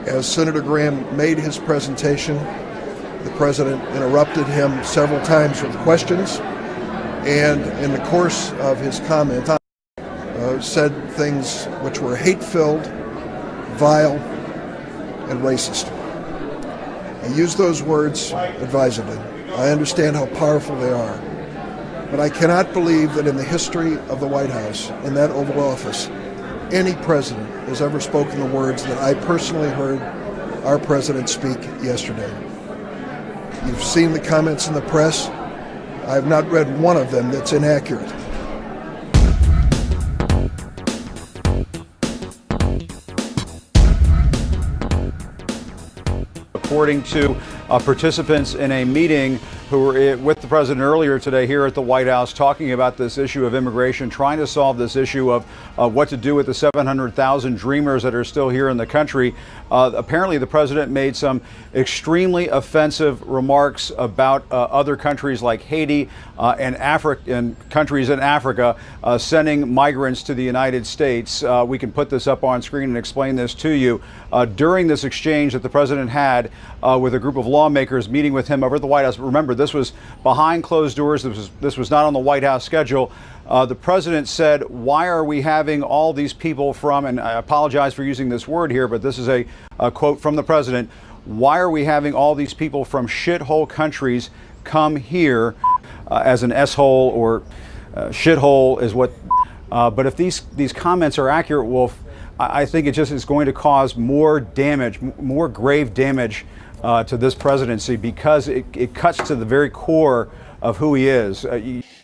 As Senator Graham made his presentation, the president interrupted him several times with questions, and in the course of his comment, said things which were hate-filled, vile, and racist. I use those words advisedly. I understand how powerful they are, but I cannot believe that in the history of the White House, in that Oval Office, any president has ever spoken the words that I personally heard our president speak yesterday. You've seen the comments in the press. I have not read one of them that's inaccurate. According to participants in a meeting who were with the president earlier today here at the White House, talking about this issue of immigration, trying to solve this issue of what to do with the 700,000 dreamers that are still here in the country. Apparently, the president made some extremely offensive remarks about other countries like Haiti and countries in Africa sending migrants to the United States. We can put this up on screen and explain this to you. During this exchange that the president had with a group of lawmakers meeting with him over at the White House, remember, this was behind closed doors. This was not on the White House schedule. The president said, "Why are we having all these people from," and I apologize for using this word here, but this is a quote from the president, "Why are we having all these people from shithole countries come here," as an S-hole or shithole is what, but if these comments are accurate, Wolf, I think it just is going to cause more damage, more grave damage to this presidency, because it cuts to the very core of who he is.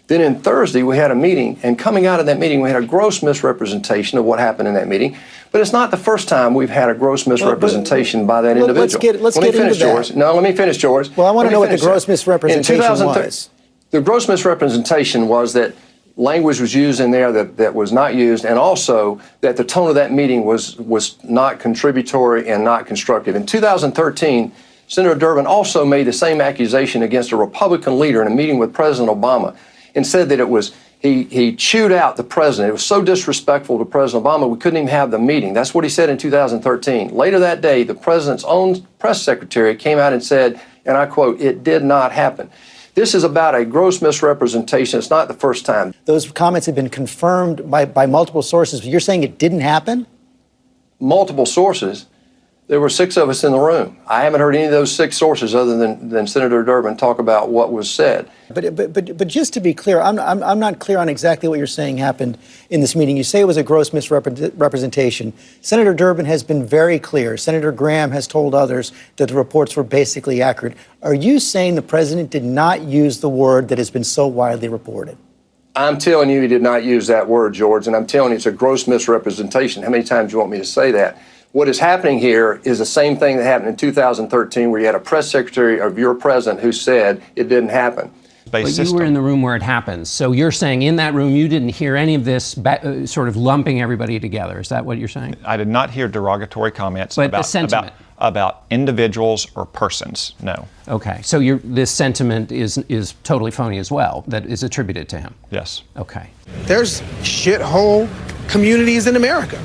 Then in Thursday, we had a meeting, and coming out of that meeting, we had a gross misrepresentation of what happened in that meeting. But it's not the first time we've had a gross misrepresentation by that individual. Let's get into that. George. No, let me finish, George. Well, I want to know what the gross misrepresentation was. The gross misrepresentation was that language was used in there that was not used, and also that the tone of that meeting was not contributory and not constructive. In 2013, Senator Durbin also made the same accusation against a Republican leader in a meeting with President Obama, and said that it was he chewed out the president. It was so disrespectful to President Obama, we couldn't even have the meeting. That's what he said in 2013. Later that day, the president's own press secretary came out and said, and I quote, "It did not happen." This is about a gross misrepresentation. It's not the first time. Those comments have been confirmed by multiple sources. You're saying it didn't happen? Multiple sources. There were 6 of us in the room. I haven't heard any of those 6 sources other than Senator Durbin talk about what was said. But just to be clear, I'm not clear on exactly what you're saying happened in this meeting. You say it was a gross misrepresentation. Senator Durbin has been very clear. Senator Graham has told others that the reports were basically accurate. Are you saying the president did not use the word that has been so widely reported? I'm telling you he did not use that word, George, and I'm telling you it's a gross misrepresentation. How many times do you want me to say that? What is happening here is the same thing that happened in 2013, where you had a press secretary of your president who said it didn't happen. But you were in the room where it happened. So you're saying in that room you didn't hear any of this sort of lumping everybody together. Is that what you're saying? I did not hear derogatory comments about individuals or persons, no. Okay, so this sentiment is totally phony as well, that is attributed to him? Yes. Okay. There's shithole communities in America.